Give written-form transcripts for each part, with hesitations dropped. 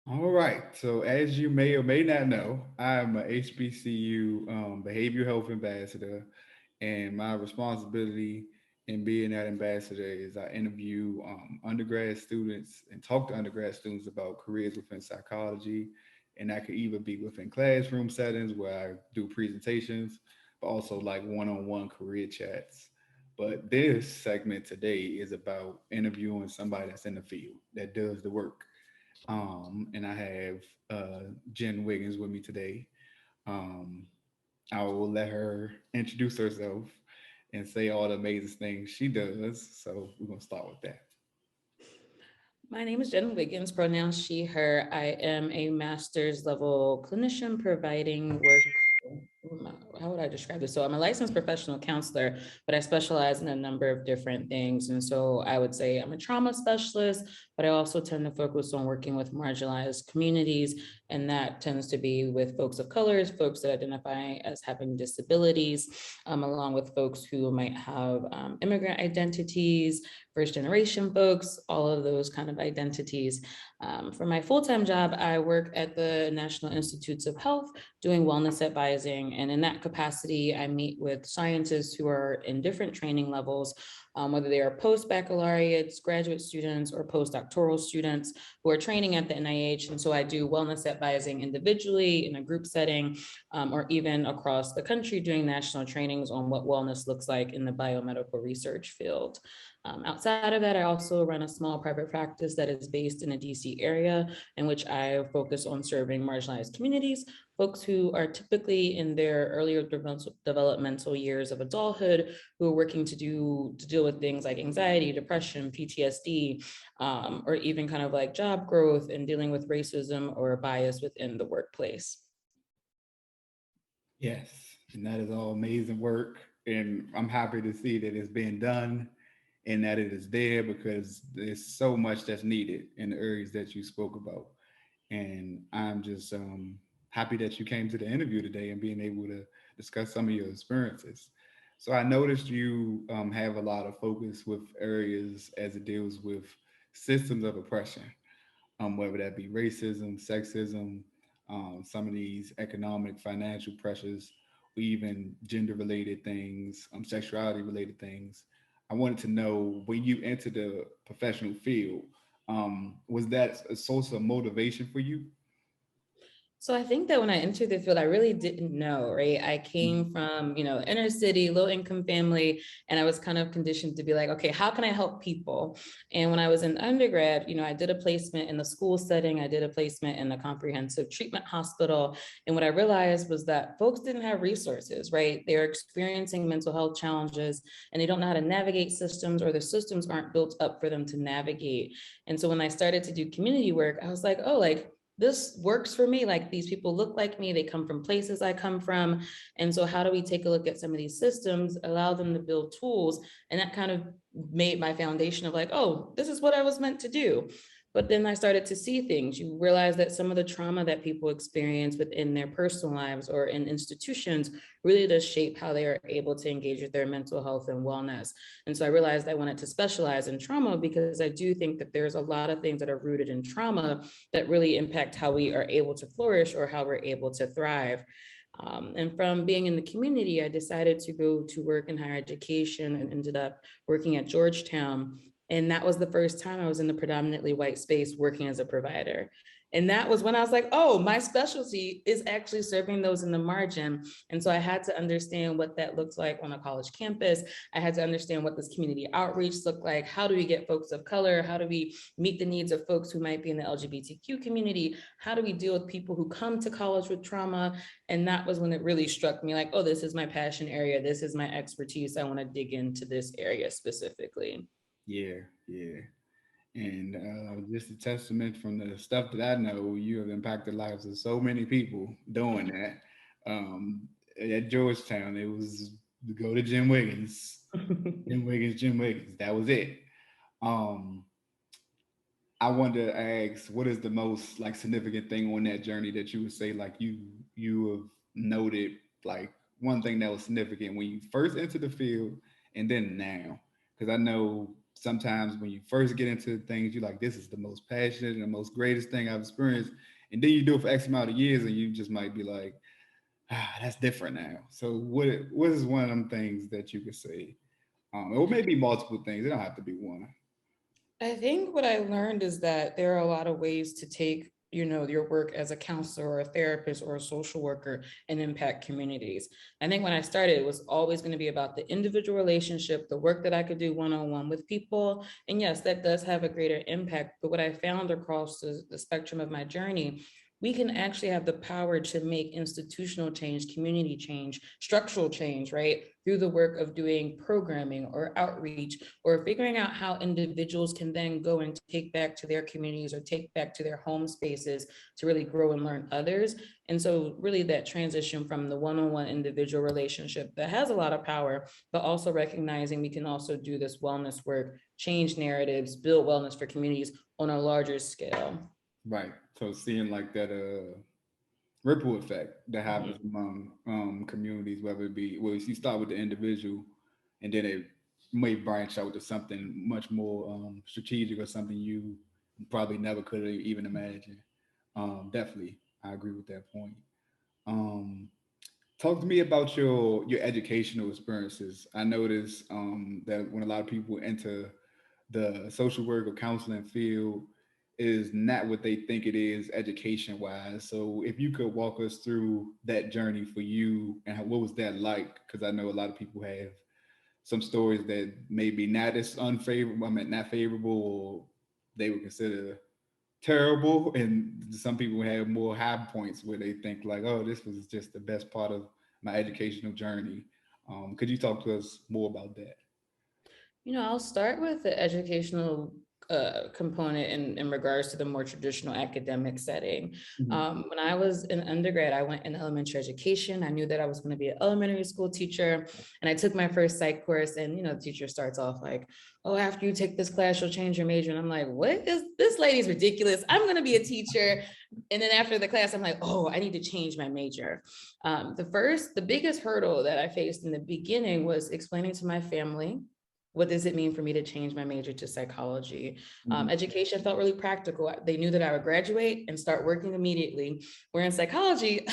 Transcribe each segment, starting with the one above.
All right. So, as you may or may not know, I am a HBCU behavioral health ambassador, and my responsibility in being that ambassador is I interview undergrad students and talk to undergrad students about careers within psychology, and that could either be within classroom settings where I do presentations, but also like one-on-one career chats. But this segment today is about interviewing somebody that's in the field that does the work. And I have Jen Wiggins with me today. Um, I will let her introduce herself and say all the amazing things she does. So we're gonna start with that. My name is Jen Wiggins, pronouns she, her. I am a master's level clinician providing work. How would I describe this? So I'm a licensed professional counselor, but I specialize in a number of different things. And so I would say I'm a trauma specialist, but I also tend to focus on working with marginalized communities. And that tends to be with folks of colors, folks that identify as having disabilities, along with folks who might have immigrant identities, first generation folks, all of those kind of identities. For my full-time job, I work at the National Institutes of Health doing wellness advising. And in that capacity, I meet with scientists who are in different training levels, whether they are post-baccalaureates, graduate students, or postdoctoral students who are training at the NIH. And so I do wellness advising individually in a group setting, or even across the country doing national trainings on what wellness looks like in the biomedical research field. Outside of that, I also run a small private practice that is based in the DC area, in which I focus on serving marginalized communities, folks who are typically in their earlier developmental years of adulthood, who are working to deal with things like anxiety, depression, PTSD, or even kind of like job growth and dealing with racism or bias within the workplace. Yes, and that is all amazing work. And I'm happy to see that it's being done and that it is there because there's so much that's needed in the areas that you spoke about. And I'm just happy that you came to the interview today and being able to discuss some of your experiences. So I noticed you have a lot of focus with areas as it deals with systems of oppression, whether that be racism, sexism, some of these economic, financial pressures, or even gender-related things, sexuality-related things. I wanted to know when you entered the professional field, was that a source of motivation for you? So I think that when I entered the field, I really didn't know, right? I came from, inner city, low income family, and I was kind of conditioned to be like, okay, how can I help people? And when I was in undergrad, I did a placement in the school setting, I did a placement in a comprehensive treatment hospital. And what I realized was that folks didn't have resources, right? They're experiencing mental health challenges and they don't know how to navigate systems, or the systems aren't built up for them to navigate. And so when I started to do community work, I was like, oh, like, this works for me. Like, these people look like me, they come from places I come from. And so how do we take a look at some of these systems, allow them to build tools? And that kind of made my foundation of like, oh, this is what I was meant to do. But then I started to see things. You realize that some of the trauma that people experience within their personal lives or in institutions really does shape how they are able to engage with their mental health and wellness. And so I realized I wanted to specialize in trauma because I do think that there's a lot of things that are rooted in trauma that really impact how we are able to flourish or how we're able to thrive. And from being in the community, I decided to go to work in higher education and ended up working at Georgetown. And that was the first time I was in the predominantly white space working as a provider. And that was when I was like, oh, my specialty is actually serving those in the margin. And so I had to understand what that looks like on a college campus. I had to understand what this community outreach looked like. How do we get folks of color? How do we meet the needs of folks who might be in the LGBTQ community? How do we deal with people who come to college with trauma? And that was when it really struck me like, oh, this is my passion area. This is my expertise. I want to dig into this area specifically. Yeah, yeah. And just a testament from the stuff that I know, you have impacted lives of so many people doing that. At Georgetown, it was go to Jim Wiggins, Jim Wiggins, Jim Wiggins. That was it. Um, I wanted to ask, what is the most like significant thing on that journey that you would say like you have noted like one thing that was significant when you first entered the field and then now? Because I know sometimes when you first get into things, you're like, this is the most passionate and the most greatest thing I've experienced. And then you do it for X amount of years and you just might be like, that's different now. So what is one of them things that you could say? Or maybe multiple things. It don't have to be one. I think what I learned is that there are a lot of ways to take, your work as a counselor or a therapist or a social worker and impact communities. I think when I started, it was always going to be about the individual relationship, the work that I could do one-on-one with people. And yes, that does have a greater impact. But what I found across the spectrum of my journey, we can actually have the power to make institutional change, community change, structural change, right? Through the work of doing programming or outreach or figuring out how individuals can then go and take back to their communities or take back to their home spaces to really grow and learn others. And so really that transition from the one-on-one individual relationship that has a lot of power, but also recognizing we can also do this wellness work, change narratives, build wellness for communities on a larger scale. Right. So seeing like that ripple effect that happens Mhm. among communities, whether it be, well, you start with the individual and then it may branch out to something much more strategic or something you probably never could have even imagined. Definitely, I agree with that point. Um, Talk to me about your educational experiences. I notice that when a lot of people enter the social work or counseling field, is not what they think it is education wise. So if you could walk us through that journey for you and what was that like? Because I know a lot of people have some stories that maybe not as unfavorable, I mean not favorable, or they would consider terrible, and some people have more high points where they think like, oh, this was just the best part of my educational journey. Could you talk to us more about that? I'll start with the educational component in regards to the more traditional academic setting. Mhm. When I was in undergrad, I went in elementary education. I knew that I was going to be an elementary school teacher, and I took my first psych course. And the teacher starts off like, "Oh, after you take this class, you'll change your major." And I'm like, "What is this? Lady's ridiculous. I'm going to be a teacher." And then after the class, I'm like, "Oh, I need to change my major." The biggest hurdle that I faced in the beginning was explaining to my family, what does it mean for me to change my major to psychology? Mhm. Education felt really practical. They knew that I would graduate and start working immediately. Where in psychology,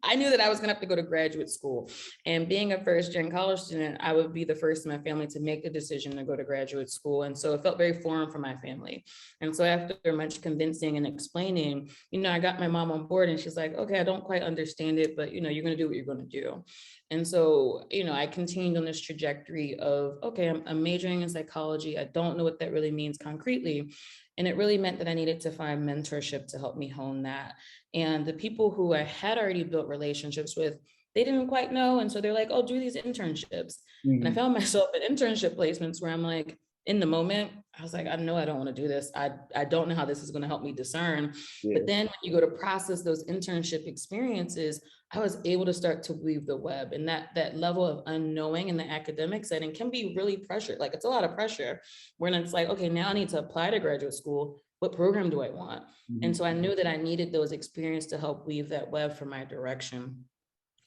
I knew that I was going to have to go to graduate school. And being a first gen college student, I would be the first in my family to make the decision to go to graduate school. And so it felt very foreign for my family. And so after much convincing and explaining, I got my mom on board and she's like, okay, I don't quite understand it, but you're going to do what you're going to do. And so, I continued on this trajectory of, okay, I'm majoring in psychology. I don't know what that really means concretely. And it really meant that I needed to find mentorship to help me hone that. And the people who I had already built relationships with, they didn't quite know. And so they're like, oh, do these internships. And I Mhm. found myself at internship placements where I'm like, in the moment, I was like, I know I don't want to do this. I don't know how this is going to help me discern. Yeah. But then when you go to process those internship experiences, I was able to start to weave the web, and that level of unknowing in the academic setting can be really pressured. Like it's a lot of pressure when it's like, okay, now I need to apply to graduate school. What program do I want? And Mhm. so I knew that I needed those experiences to help weave that web for my direction.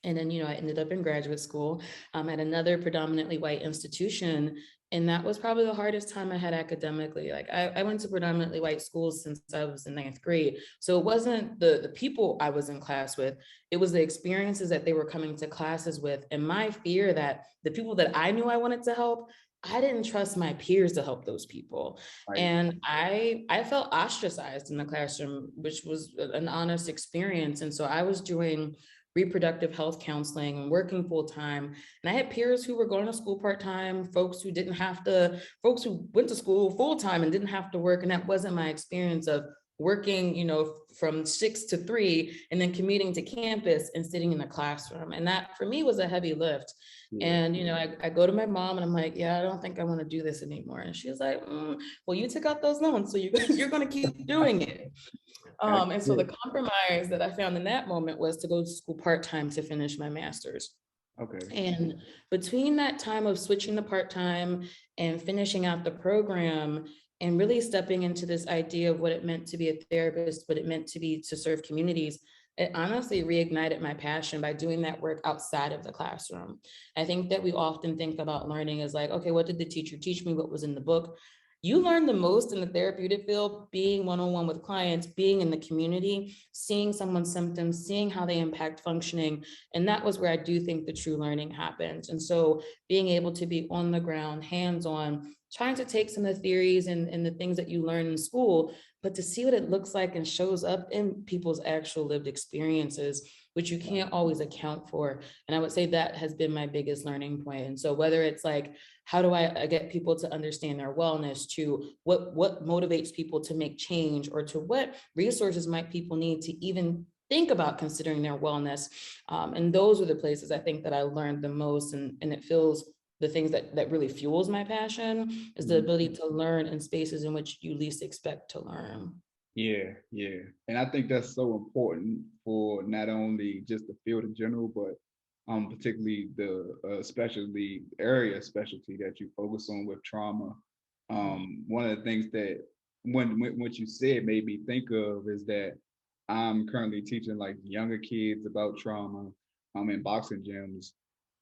And then, I ended up in graduate school at another predominantly white institution. And that was probably the hardest time I had academically. Like I went to predominantly white schools since I was in ninth grade. So it wasn't the people I was in class with, it was the experiences that they were coming to classes with. And my fear that the people that I knew I wanted to help, I didn't trust my peers to help those people. Right. And I felt ostracized in the classroom, which was an honest experience. And so I was doing reproductive health counseling and working full time. And I had peers who were going to school part time, folks who went to school full time and didn't have to work. And that wasn't my experience of working, from 6 to 3 and then commuting to campus and sitting in the classroom. And that for me was a heavy lift. Yeah. And, I go to my mom and I'm like, yeah, I don't think I want to do this anymore. And she's like, well, you took out those loans, so you're going to keep doing it. That's And so the it. compromise that I found in that moment was to go to school part-time to finish my master's. Okay. And between that time of switching to part-time and finishing out the program and really stepping into this idea of what it meant to be a therapist, what it meant to be to serve communities, it honestly reignited my passion by doing that work outside of the classroom. I think that we often think about learning as like, okay, what did the teacher teach me? What was in the book? you learn the most in the therapeutic field being one-on-one with clients, being in the community, seeing someone's symptoms, seeing how they impact functioning. And that was where I do think the true learning happens. And so being able to be on the ground, hands-on, trying to take some of the theories and the things that you learn in school, but to see what it looks like and shows up in people's actual lived experiences, which you can't always account for. And I would say that has been my biggest learning point. And so whether it's like, how do I get people to understand their wellness, to what motivates people to make change, or to what resources might people need to even think about considering their wellness. And those are the places I think that I learned the most. And it feels the things that really fuels my passion is the Mhm. ability to learn in spaces in which you least expect to learn. Yeah, yeah. And I think that's so important for not only just the field in general, but particularly the specialty area specialty that you focus on with trauma. One of the things that when what you said made me think of is that I'm currently teaching like younger kids about trauma in boxing gyms.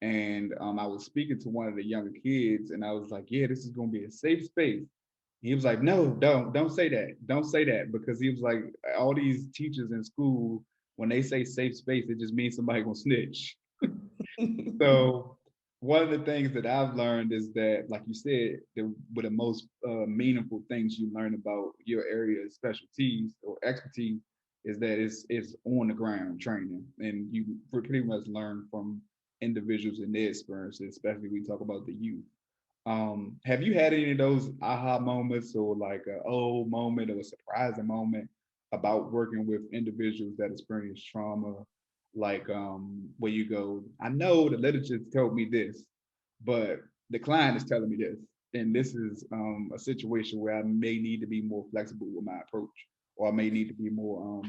And I was speaking to one of the younger kids, and I was like, "Yeah, this is going to be a safe space." He was like, "No, don't say that. Don't say that," because he was like, all these teachers in school, when they say safe space, it just means somebody gonna snitch. So one of the things that I've learned is that, like you said, one of the most meaningful things you learn about your area of specialties or expertise is that it's on the ground training, and you pretty much learn from individuals and their experiences, especially when we talk about the youth. Have you had any of those aha moments or like a oh moment or a surprising moment about working with individuals that experience trauma? Like where you go, I know the literature told me this, but the client is telling me this. And this is a situation where I may need to be more flexible with my approach, or I may need to be more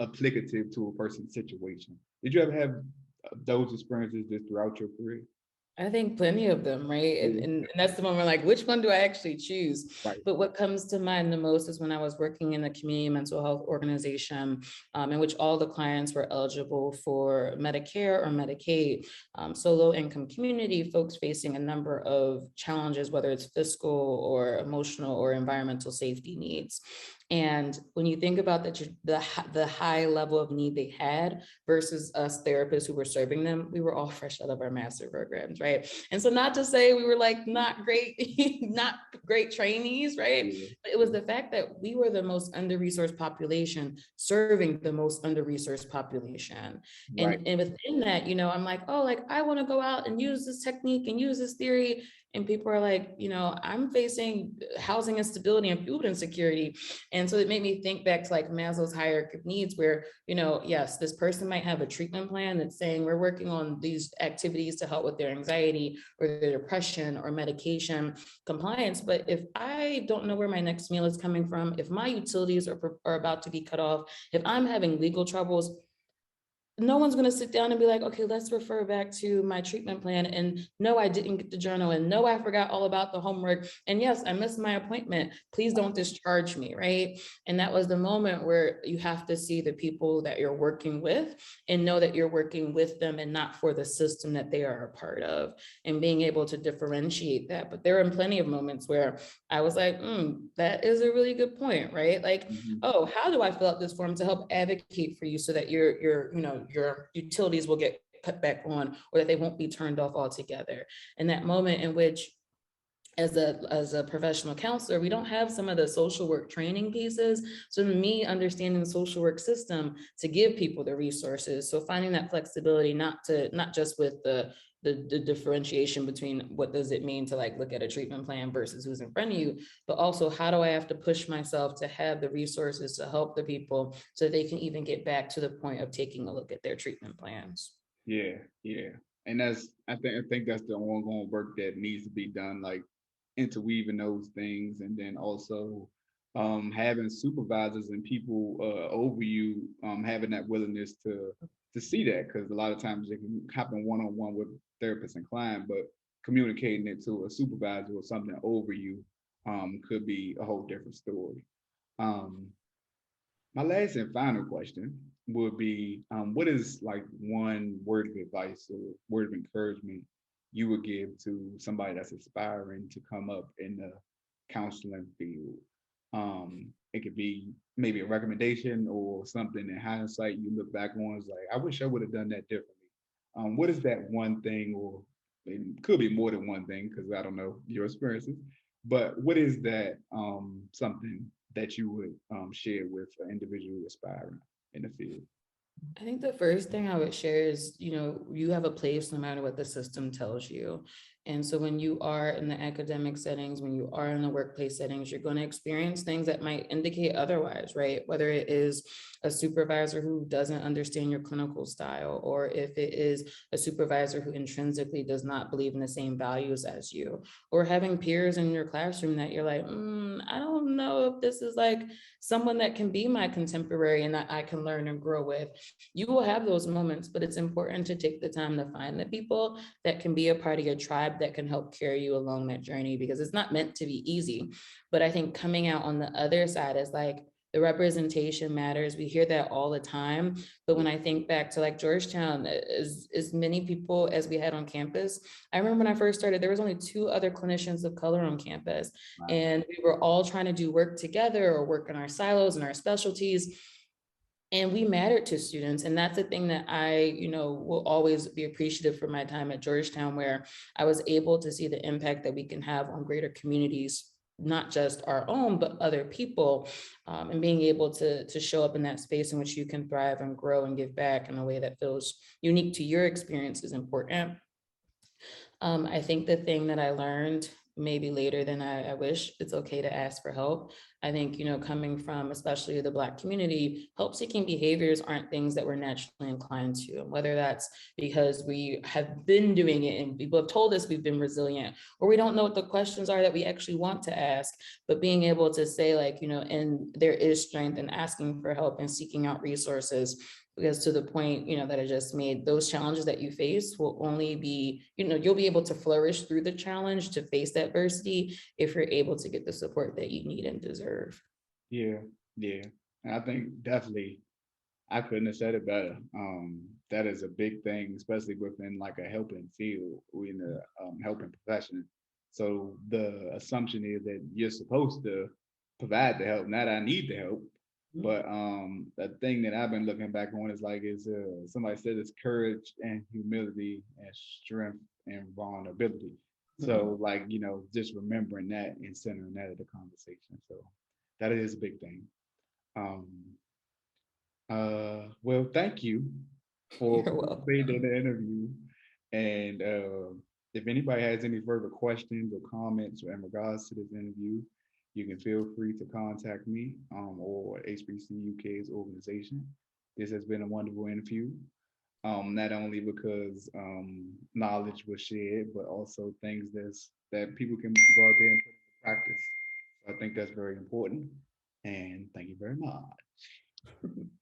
applicative to a person's situation. Did you ever have those experiences just throughout your career? I think plenty of them, right? And, Yeah. and that's the moment like, which one do I actually choose? Right. But what comes to mind the most is when I was working in the community mental health organization, in which all the clients were eligible for Medicare or Medicaid. So low income community folks facing a number of challenges, whether it's fiscal or emotional or environmental safety needs. And when you think about the high level of need they had versus us therapists who were serving them, we were all fresh out of our master programs, right? And so not to say we were like not great, not great trainees, right? Yeah. But it was the fact that we were the most under-resourced population serving the most under-resourced population. Right. And within that, I'm like, oh, like I want to go out and use this technique and use this theory. And people are like, I'm facing housing instability and food insecurity. And so it made me think back to like Maslow's hierarchy of needs, where, yes, this person might have a treatment plan that's saying we're working on these activities to help with their anxiety or their depression or medication compliance. But if I don't know where my next meal is coming from, if my utilities are about to be cut off, if I'm having legal troubles, no one's going to sit down and be like, okay, let's refer back to my treatment plan. And no, I didn't get the journal. And no, I forgot all about the homework. And yes, I missed my appointment. Please don't discharge me. Right. And that was the moment where you have to see the people that you're working with and know that you're working with them and not for the system that they are a part of, and being able to differentiate that. But there are plenty of moments where I was like, that is a really good point. Right. Like, Mhm. oh, how do I fill out this form to help advocate for you so that your utilities will get cut back on, or that they won't be turned off altogether? And that moment in which, as a professional counselor, we don't have some of the social work training pieces. So me understanding the social work system to give people the resources. So finding that flexibility, not just with the differentiation between what does it mean to like look at a treatment plan versus who's in front of you, but also how do I have to push myself to have the resources to help the people so they can even get back to the point of taking a look at their treatment plans. Yeah, yeah. And that's I think that's the ongoing work that needs to be done, like interweaving those things, and then also having supervisors and people over you having that willingness to see that, because a lot of times it can happen one on one with therapist and client, but communicating it to a supervisor or something over you could be a whole different story. Um, my last and final question would be, what is like one word of advice or word of encouragement you would give to somebody that's aspiring to come up in the counseling field? It could be maybe a recommendation or something in hindsight you look back on is like, I wish I would have done that differently. What is that one thing, or it could be more than one thing because I don't know your experiences, but what is that something that you would share with an individual aspiring in the field? I think the first thing I would share is, you have a place no matter what the system tells you. And so when you are in the academic settings, when you are in the workplace settings, you're going to experience things that might indicate otherwise, right? Whether it is a supervisor who doesn't understand your clinical style, or if it is a supervisor who intrinsically does not believe in the same values as you, or having peers in your classroom that you're like, I don't know if this is like someone that can be my contemporary and that I can learn and grow with. You will have those moments, but it's important to take the time to find the people that can be a part of your tribe that can help carry you along that journey, because it's not meant to be easy. But I think coming out on the other side is like, the representation matters. We hear that all the time. But when I think back to like Georgetown, as many people as we had on campus, I remember when I first started, there was only 2 other clinicians of color on campus. Wow. And we were all trying to do work together or work in our silos and our specialties, and we mattered to students. And that's the thing that I will always be appreciative for my time at Georgetown, where I was able to see the impact that we can have on greater communities, not just our own but other people, and being able to show up in that space in which you can thrive and grow and give back in a way that feels unique to your experience is important. I think the thing that I learned maybe later than I wish, it's okay to ask for help. I think, coming from especially the Black community, help seeking behaviors aren't things that we're naturally inclined to. And whether that's because we have been doing it and people have told us we've been resilient, or we don't know what the questions are that we actually want to ask, but being able to say, like, and there is strength in asking for help and seeking out resources, because to the point that I just made, those challenges that you face will only be, you'll be able to flourish through the challenge to face adversity if you're able to get the support that you need and deserve. Yeah, yeah. And I think definitely I couldn't have said it better. That is a big thing, especially within like a helping field or in the helping profession. So the assumption is that you're supposed to provide the help, not I need the help. But the thing that I've been looking back on is like is somebody said it's courage and humility and strength and vulnerability. Mhm. So like just remembering that and centering that at the conversation. So that is a big thing. Um, well, thank you for You're participating in welcome. the interview. And if anybody has any further questions or comments in regards to this interview, you can feel free to contact me or HBCUK's organization. This has been a wonderful interview, not only because knowledge was shared, but also things that people can go out there and put into practice. So I think that's very important. And thank you very much.